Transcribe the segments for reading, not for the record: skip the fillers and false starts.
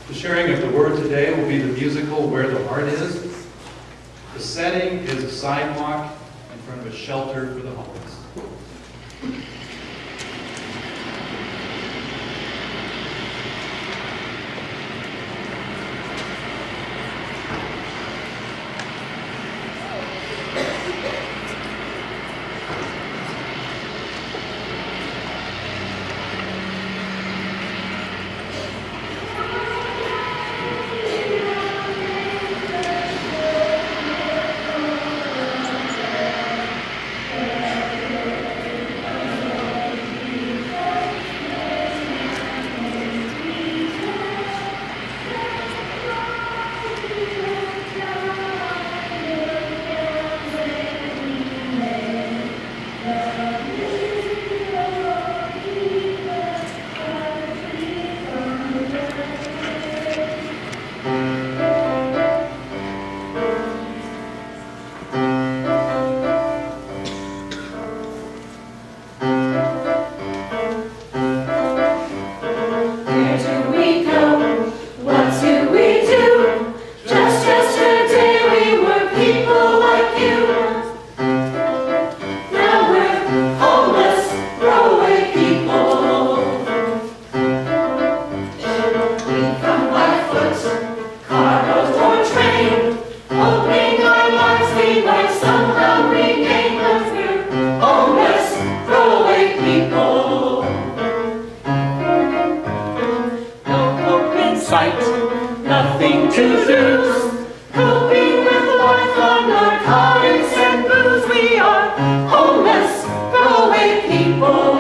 The sharing of the word today will be the musical Where the Heart Is. The setting is a sidewalk in front of a shelter for the homeless. Nothing to lose, coping with life on narcotics and booze. We are homeless, throwaway people.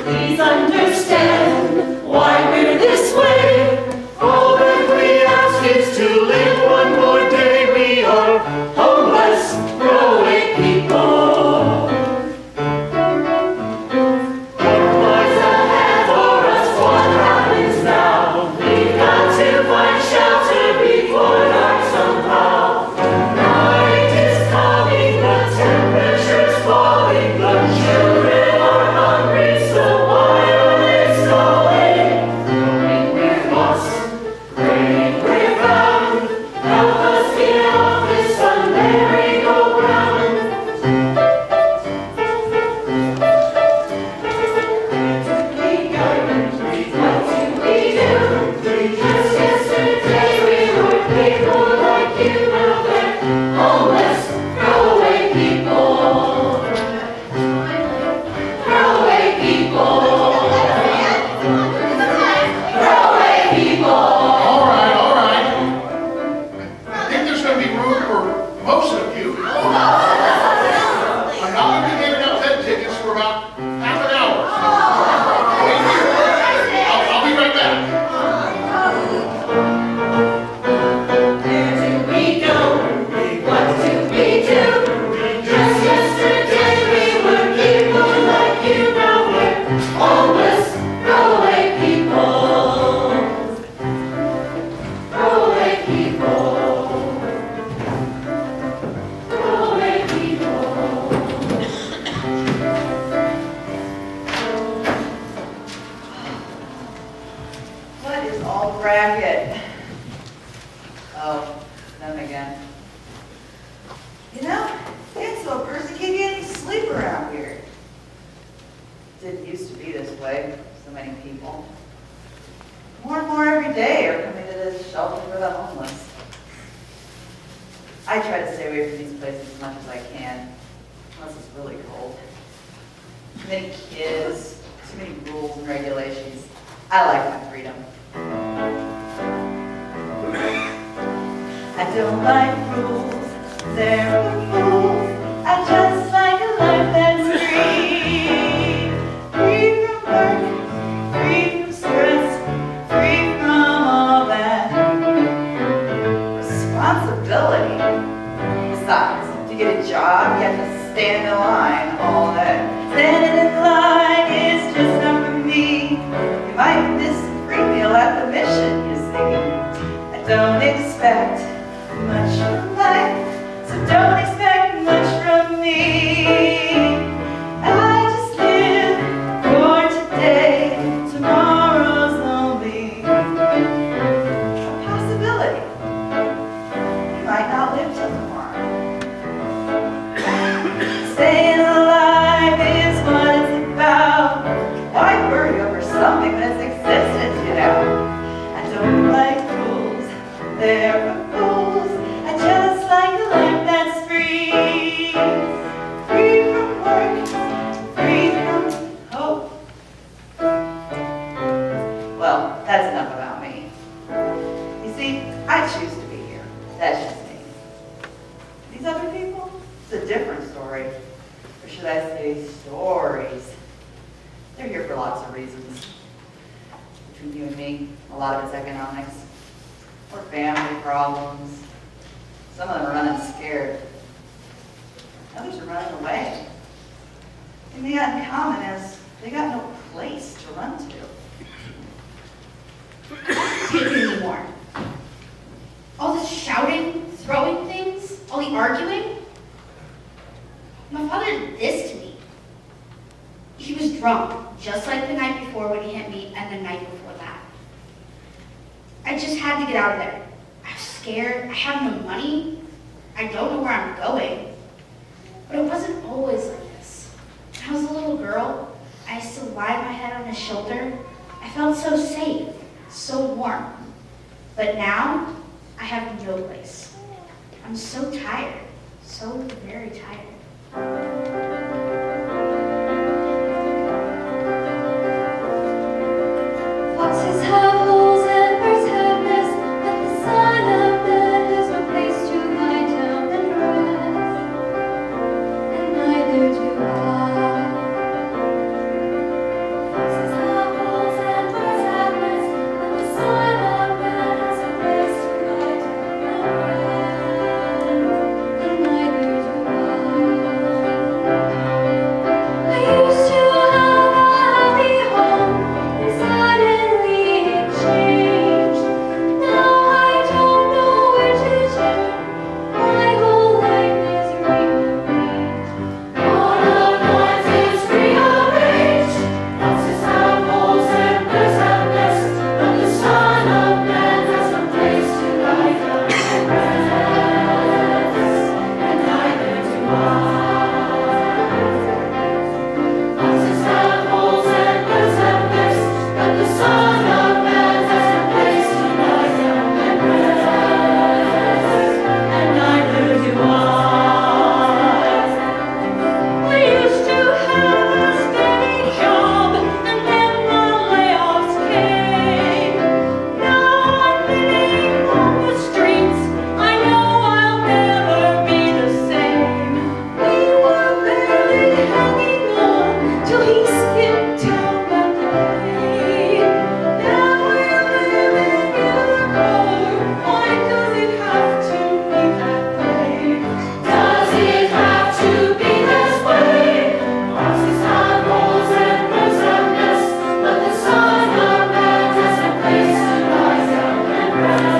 Please understand why we're this way. All that we ask is to live one more day. We are homeless, throwaway people. Racket. Oh, them again. You know, it's so a person can't get any sleep around here. Didn't used to be this way, so many people. More and more every day are coming to this shelter for the homeless. I try to stay away from these places as much as I can, unless it's really cold. Too many kids, too many rules and regulations. I like my freedom. I don't like rules, they're for fools. I just like a life that's free. Free from work, free from stress, free from all that responsibility. Besides, to get a job, you have to stand in line all day. Standing in line is just not for me. You might miss a free meal at the Mission, you see. I don't expect much from life, so don't expect much. say stories. They're here for lots of reasons. Between you and me, a lot of it's economics or family problems. Some of them are running scared. Others are running away. And the uncommon is they got no place to run to. Take it anymore. All this shouting, throwing things, all the arguing. My father did this to me. He was drunk, just like the night before when he hit me, and the night before that. I just had to get out of there. I was scared. I have no money. I don't know where I'm going. But it wasn't always like this. When I was a little girl, I used to lie my head on his shoulder. I felt so safe, so warm. But now, I have no place. I'm so tired, so very tired. Foxes have holes and birds have nests, but the Son of Man has no place to lie down and rest, and neither do I. Foxes have holes and birds have nests, but the Son of Man has no place to lie down and rest, and neither do I. I used to have a happy home, and suddenly it changed. Now I don't know where to turn. My whole life is rearranged. All of life is rearranged. Foxes have holes and birds have nests, but the Son of Man has no place to lie down and rest, and neither do I. Foxes have holes and birds have nests, but the Son of Man has no place to lie down and rest, and neither do I. We used to have a steady job, and then the layoffs came. Now I'm living on the streets. I know I'll never be the same. We were barely hanging on till he skipped down that lane. Now we're living in a car. Why does it have to be that way? Does it have to be this way? Foxes have holes and birds have nests, but the Son of Man has no place to lie down and rest,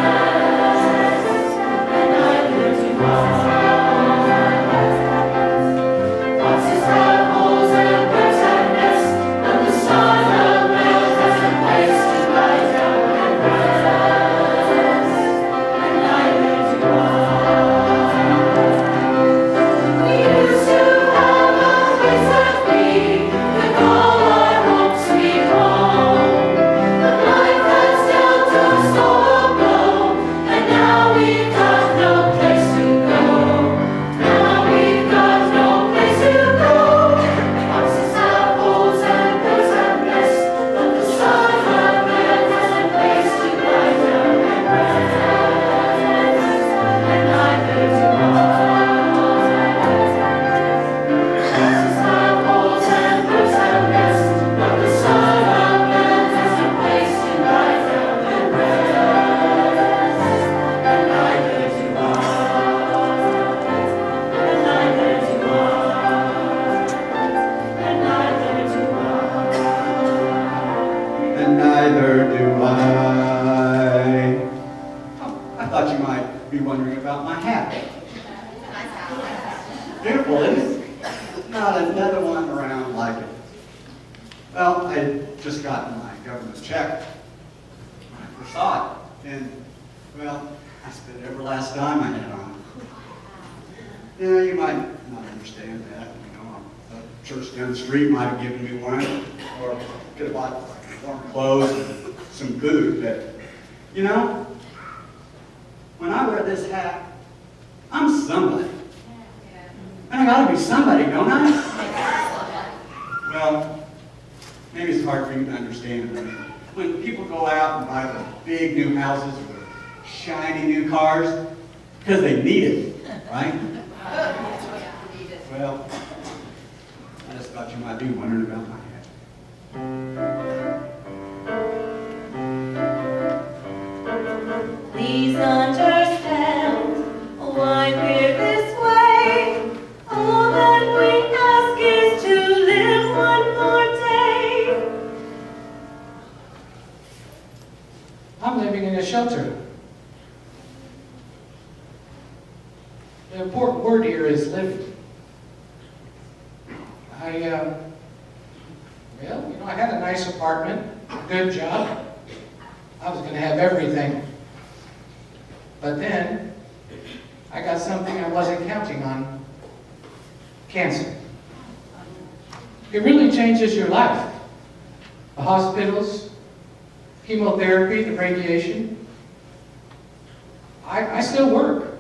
and neither do I. Foxes have holes and birds have nests, but the Son of Man has no place to lie down and rest, and neither do I. We used to have a place that we could call our home sweet home. But life has dealt us all a blow, and now we've got no place to go. Now we've got no place to go. Foxes have holes and birds have nests, but the Son of Man has no place to lie down and rest, and neither do I. Foxes have holes and birds have nests, but the Son of Man has no place to lie down and rest, and neither do I. And neither do I. And neither do I. And neither do I. Oh, I thought you might be wondering about my hat. Beautiful, isn't it? Not another one around like it. Well, I just gotten my government check when I first saw it, and, well, I spent every last dime I had on it. Yeah, you might not understand that, you know, a church down the street might have given me one, or could have bought warm clothes and some food, but, you know, when I wear this hat, I'm somebody. And I gotta be somebody, don't I? Well, maybe it's hard for you to understand. I mean, when people go out and buy the big new houses or shiny new cars, because they need it, right? Well, thought you might be wondering about my head. Please understand why we're this way. All that we ask is to live one more day. I'm living in a shelter. The important word here is living. I had a nice apartment, a good job. I was going to have everything. But then, I got something I wasn't counting on. Cancer. It really changes your life. The hospitals, chemotherapy, the radiation. I still work,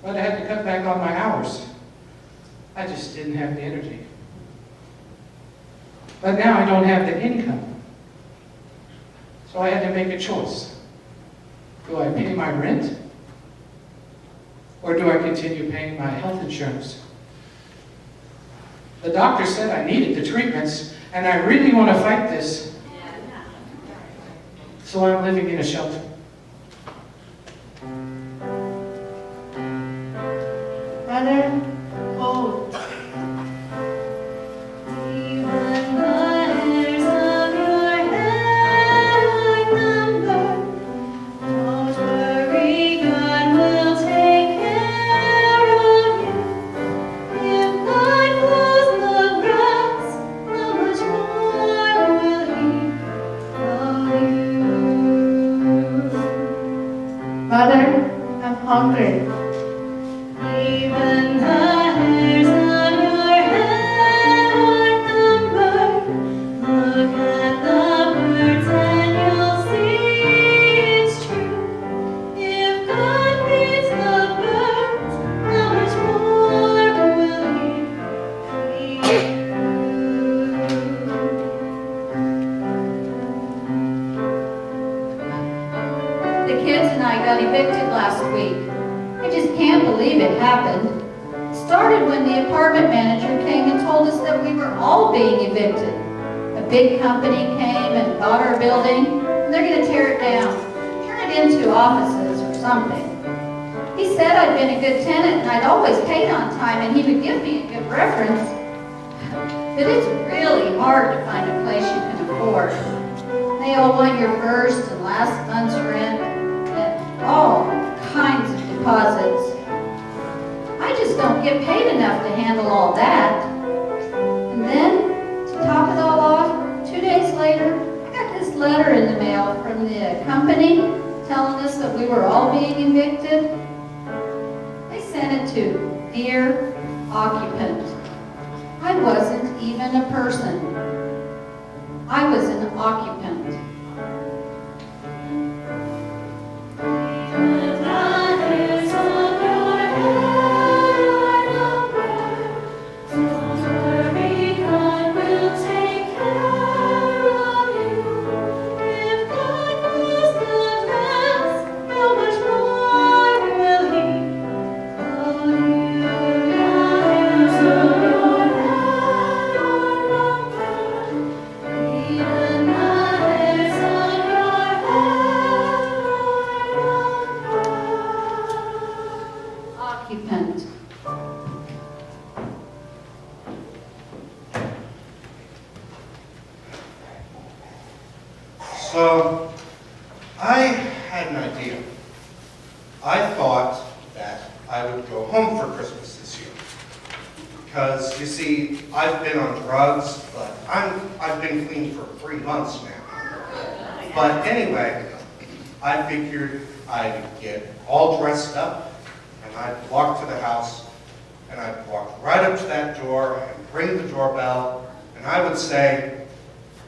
but I had to cut back on my hours. I just didn't have the energy. But now I don't have the income. So I had to make a choice. Do I pay my rent? Or do I continue paying my health insurance? The doctor said I needed the treatments, and I really want to fight this. So I'm living in a shelter. Brother, hold. Even the hairs of your head are numbered. Don't worry, God will take care of you. If God knows the grass, how much more will He love you? Mother, I'm hungry. Even the hairs of your head are numbered. Look at the birds and you'll see it's true. If God feeds the birds, how much more will He feed you? The kids and I got evicted last week. I just can't believe it happened. It started when the apartment manager came and told us that we were all being evicted. A big company came and bought our building, and they're going to tear it down, turn it into offices or something. He said I'd been a good tenant and I'd always paid on time and he would give me a good reference. But it's really hard to find a place you can afford. They all want your first and last month's rent and all kinds of deposits. I just don't get paid enough to handle all that. And then, to top it all off, 2 days later, I got this letter in the mail from the company telling us that we were all being evicted. They sent it to Dear Occupant. I wasn't even a person. I was an occupant. Occupant. So, I had an idea. I thought that I would go home for Christmas this year. Because, you see, I've been on drugs, but I've been clean for 3 months now. But anyway, I figured I'd get all dressed up, and I'd walk to the house, and I'd walk right up to that door and ring the doorbell, and I would say,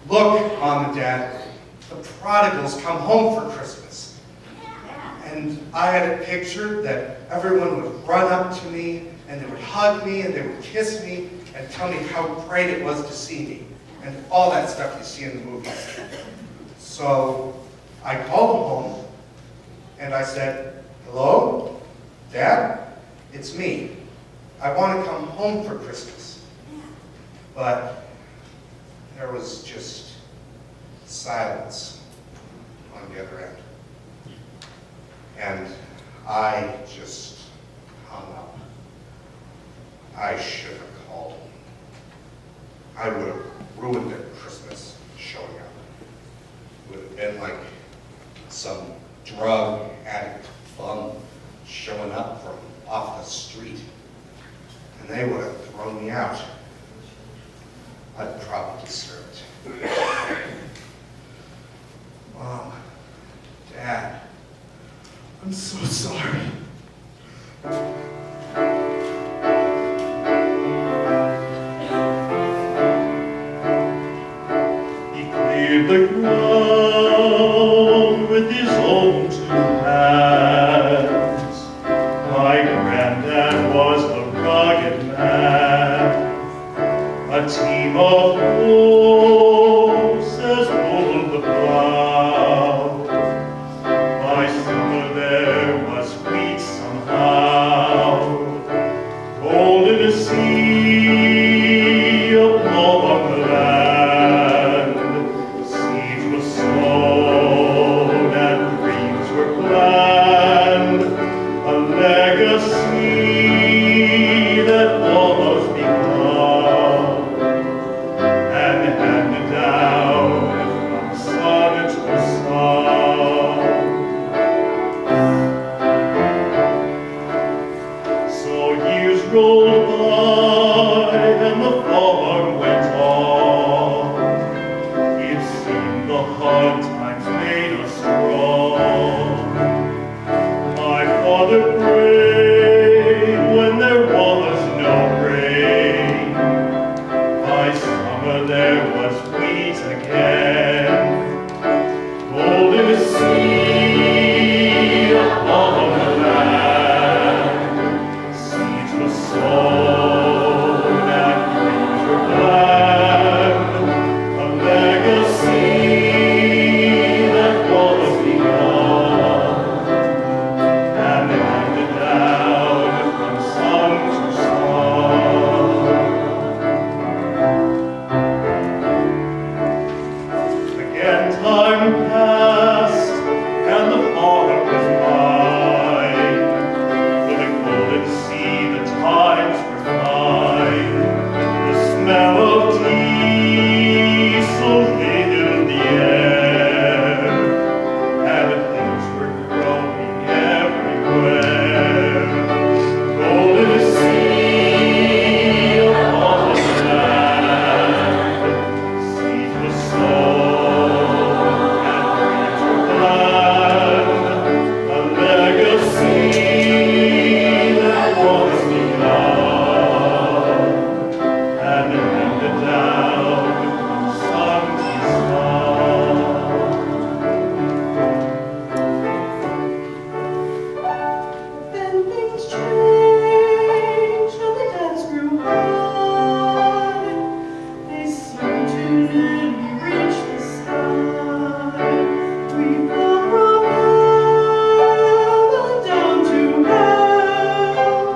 "Look, Mom and Dad, the prodigals come home for Christmas." And I had it pictured that everyone would run up to me, and they would hug me, and they would kiss me, and tell me how great it was to see me, and all that stuff you see in the movies. So I called home, and I said, "Hello, Dad, it's me. I want to come home for Christmas." But there was just silence on the other end. And I just hung up. I should have called. I would have ruined their Christmas showing up. It would have been like some drug addict bum showing up from off the street. And they would have thrown me out. I'd probably deserve it. Mom, Dad, I'm so sorry. He cleared the ground with his own two hands. My granddad was a rugged man, a team of horses pulled the plow. By summer there was wheat somehow, gold in the sea upon the land. Seeds were sown and dreams were planned, a legacy that was begun and handed down from son to son. So years rolled by and the farm went on. It seemed the hard times made us strong. My father prayed when there was no rain. By summer there was wheat again, gold in the sea upon the land. Seeds were sown and dreams were planned, a legacy that was begun and handed down from son to son. Again time passed and the farm was mine. For the golden sea, the times were fine. The smell of diesel filled the air, and things were growing everywhere. Golden sea upon the land, seeds were sown and dreams were planned, a legacy that was begun and handed down from son to son. Then things changed and the debts grew high. They seemed to nearly reach the sky. We fell from heaven down to hell.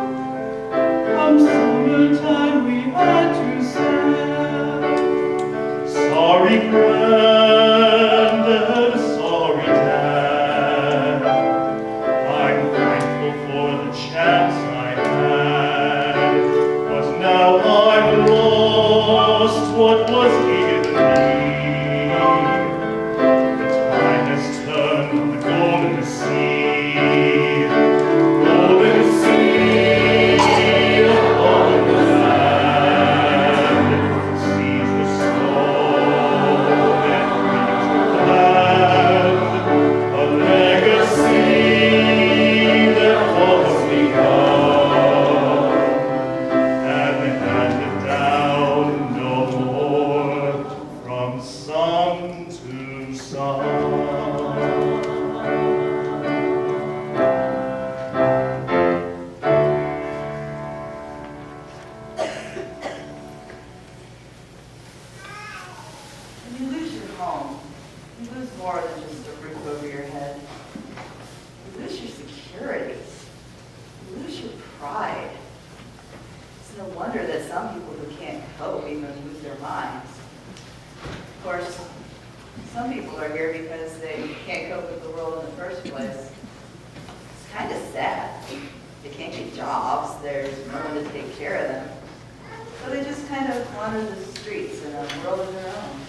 Come summertime we had to sell. Sorry, Granddad, sorry, Dad. I'm thankful for the chance I had, but now I've lost what was in me. The tide has turned on the golden sea, golden sea upon the land. Seeds were sown and dreams were planned, a legacy that was begun and handed down no more from son to son. When you lose your home, you lose more than just a roof over your head. You lose your security. You lose your pride. It's no wonder that some people who can't cope will even lose their minds. Of course, some people are here because they can't cope with the world in the first place. It's kind of sad. They can't get jobs, there's no one to take care of them. So they just kind of wander the streets in a world of their own.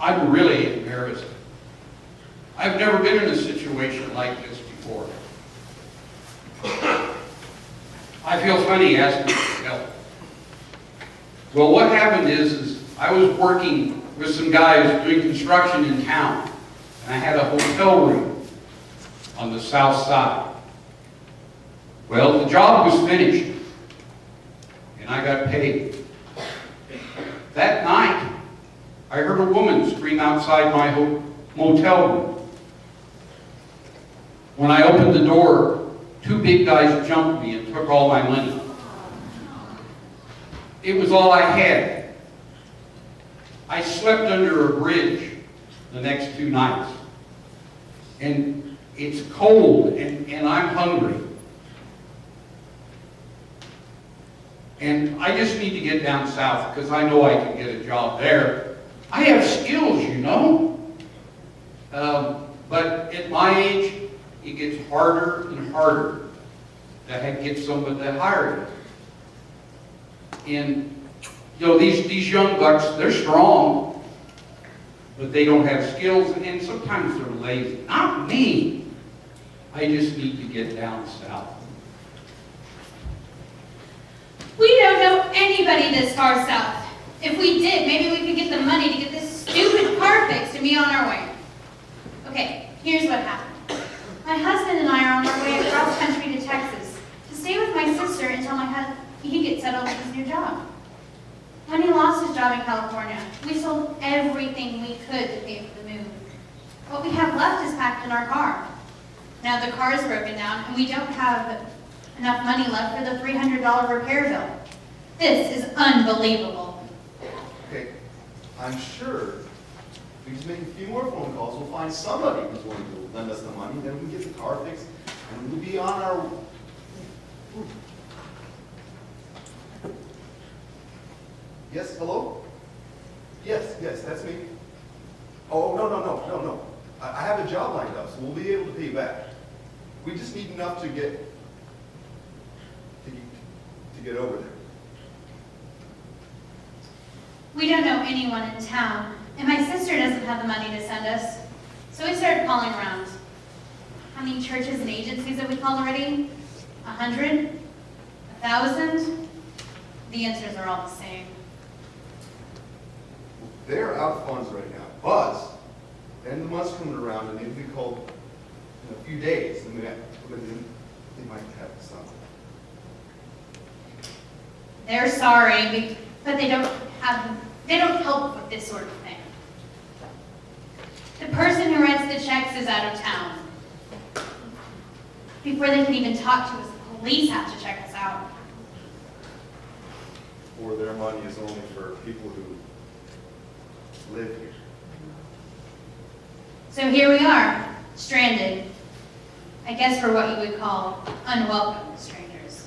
I'm really embarrassed. I've never been in a situation like this before. I feel funny asking for help. Well, what happened is I was working with some guys doing construction in town, and I had a hotel room on the south side. Well, the job was finished, and I got paid. That night, I heard a woman scream outside my motel room. When I opened the door, two big guys jumped me and took all my money. It was all I had. I slept under a bridge the next 2 nights. And it's cold and I'm hungry. And I just need to get down south because I know I can get a job there. I have skills, you know. But at my age, it gets harder and harder to get somebody to hire you. And, you know, these young bucks, they're strong, but they don't have skills, and sometimes they're lazy. Not me. I just need to get down south. We don't know anybody this far south. If we did, maybe we could get the money to get this stupid car fixed and be on our way. Okay, here's what happened. My husband and I are on our way job in California. We sold everything we could to pay for the move. What we have left is packed in our car. Now the car is broken down and we don't have enough money left for the $300 repair bill. This is unbelievable. Okay, I'm sure if we just make a few more phone calls, we'll find somebody who's willing to lend us the money, then we can get the car fixed, and we'll be on our... Yes, hello? Yes, that's me. Oh, no. I have a job lined up, so we'll be able to pay you back. We just need enough to get over there. We don't know anyone in town, and my sister doesn't have the money to send us. So we started calling around. How many churches and agencies have we called already? 100? 1,000? The answers are all the same. They're out of funds right now, but end of the month's coming around and they'll be called in a few days, and they might have something. They're sorry, but they don't help with this sort of thing. The person who writes the checks is out of town. Before they can even talk to us, the police have to check us out. Or their money is only for people who live here. So here we are, stranded. I guess for what you would call unwelcome strangers.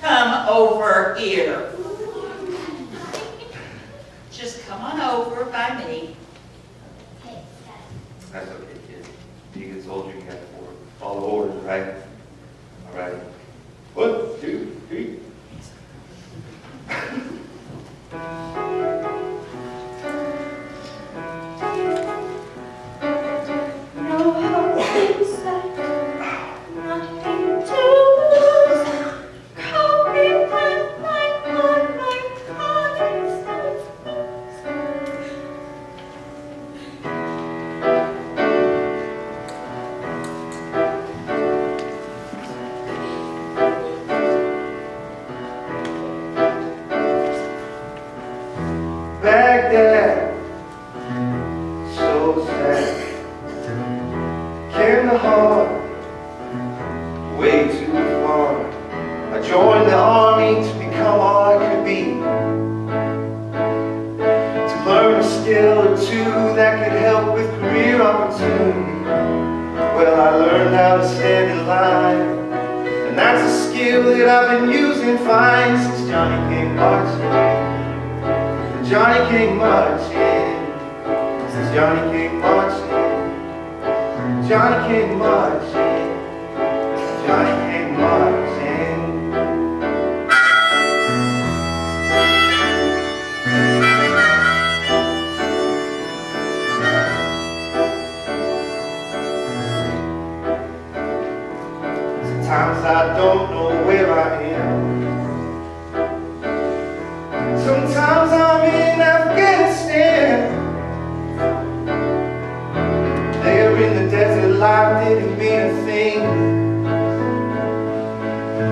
Come over here. Just come on over by me. That's okay, kid. You get soldier, you got to follow orders, right? All right. 1, 2, 3. No hope in sight, nothing to lose. Coming and my conscience. Baghdad, so sad. Kandahar, way too far. I joined the army to become all I could be, to learn a skill or two that could help with career opportunity. Well, I learned how to stand in line, and that's a skill that I've been using fine since Johnny came marching. Johnny came marching, since Johnny came marching. Johnny came marching, Johnny came marching. Sometimes I don't know where I am. Sometimes I'm in Afghanistan. There in the desert, life didn't mean a thing.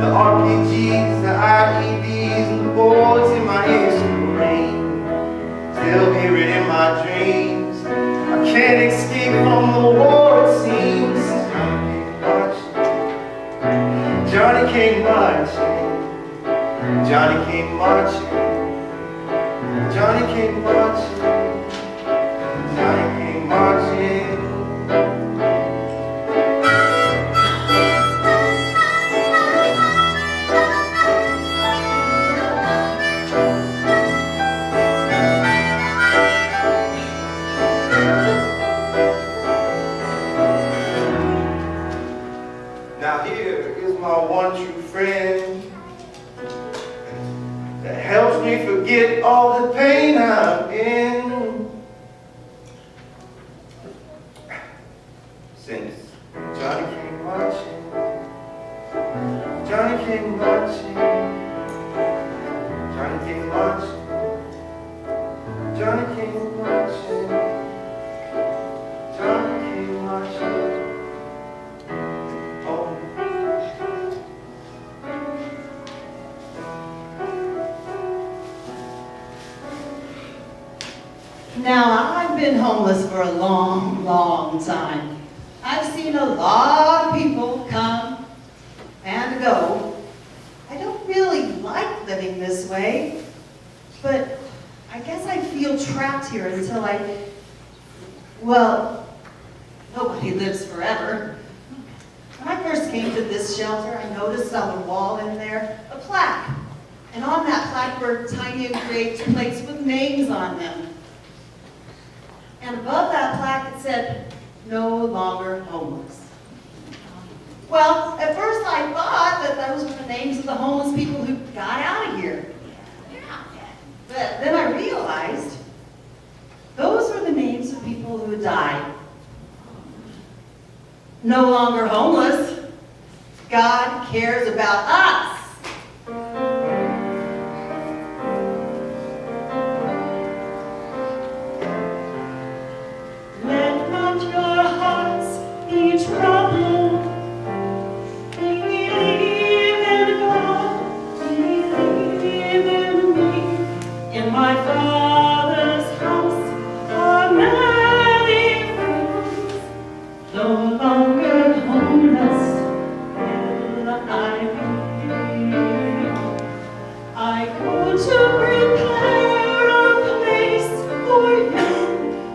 The RPGs, the IEDs, and the bullets in my instant brain. Still hear it in my dreams. I can't escape from the war, it seems. Johnny came marching. Johnny came marching. Johnny came marching. Johnny came marching. Now here is my one true friend that helps me forget all the pain I'm in. Since Johnny came marching, Johnny came marching, Johnny came marching, Johnny came marching, Johnny came marching. Oh. Now, I've been homeless for a long, long time. I've seen a lot of people come and go. I don't really like living this way, but I guess I feel trapped here until well, nobody lives forever. When I first came to this shelter, I noticed on the wall in there a plaque. And on that plaque were tiny engraved plates with names on them. And above that plaque it said, "No longer homeless." Well, at first I thought that those were the names of the homeless people who got out of here. But then I realized those were the names of people who died. No longer homeless. God cares about us. Let not your hearts be troubled. Believe in God, believe in me. In my Father's house are many rooms. No longer homeless will I be. I go to prepare a place for you,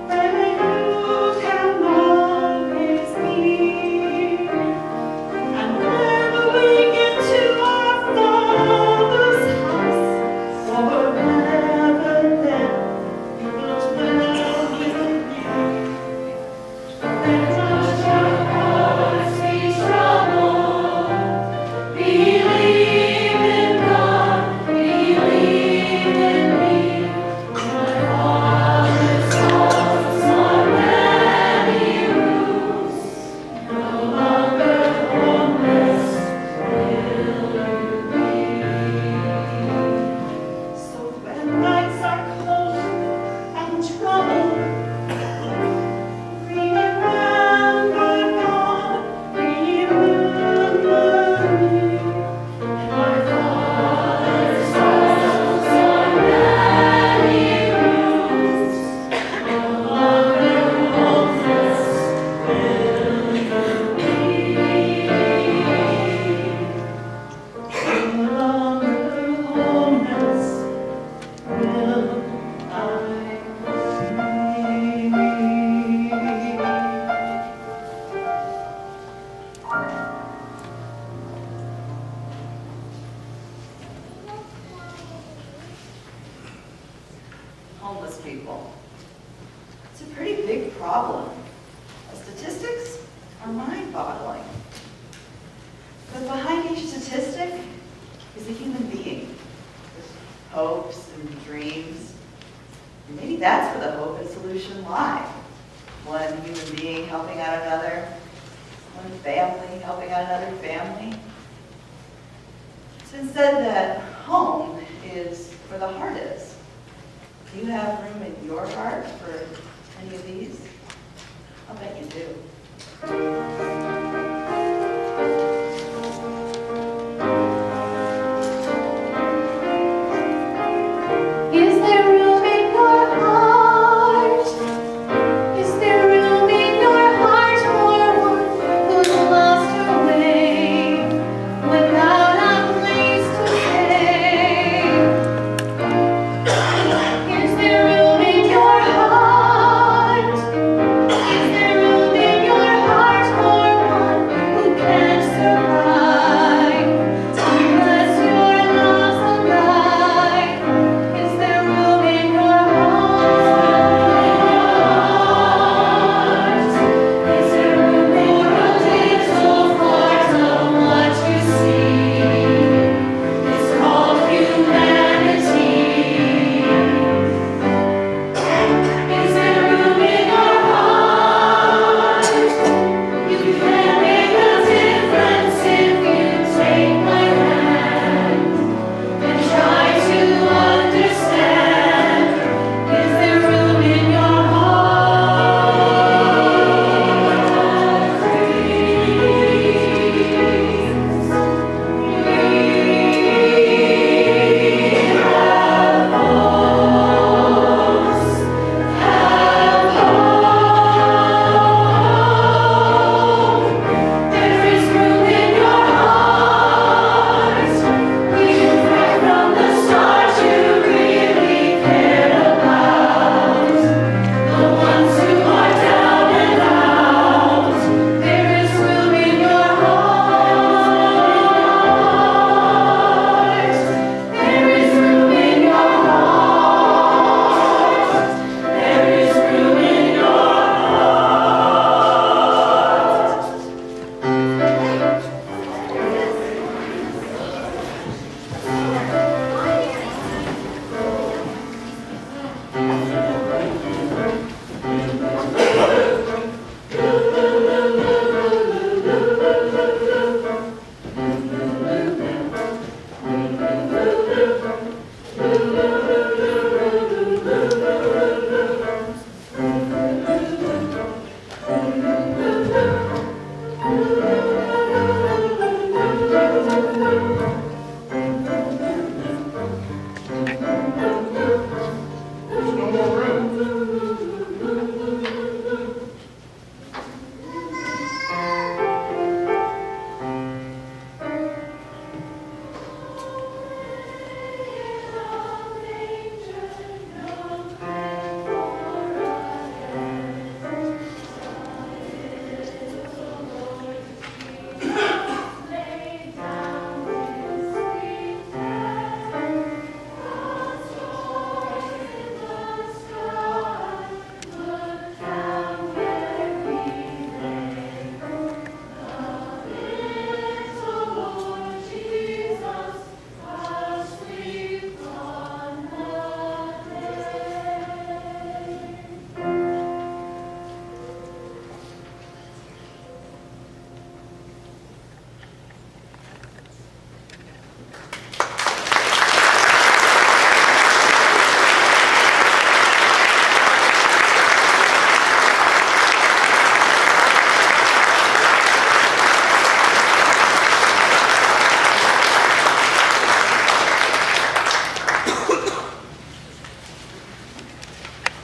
where you can always be. And when we get to our Father's people. It's a pretty big problem. The statistics are mind-boggling. But behind each statistic is a human being with hopes and dreams. And maybe that's where the hope and solution lie. One human being helping out another, one family helping out another family. It's been said that home is where the heart is. Do you have room in your heart for any of these? I'll bet you do. Is there room in your heart? Is there room in your heart for one who's lost her way without a place to stay? Is there room in your heart? Is there room in your heart for one who can't survive unless your love's alive? Is there room in your heart? Is there room for a little part of what you see? It's called humanity. Is there room in your heart? You can make a difference if you take my hand and try to understand. Is there room in your There is room in your heart. You right from the start you really care about the ones who are down and out. There is room in your heart. There is room in your heart. There is room in your Thank you.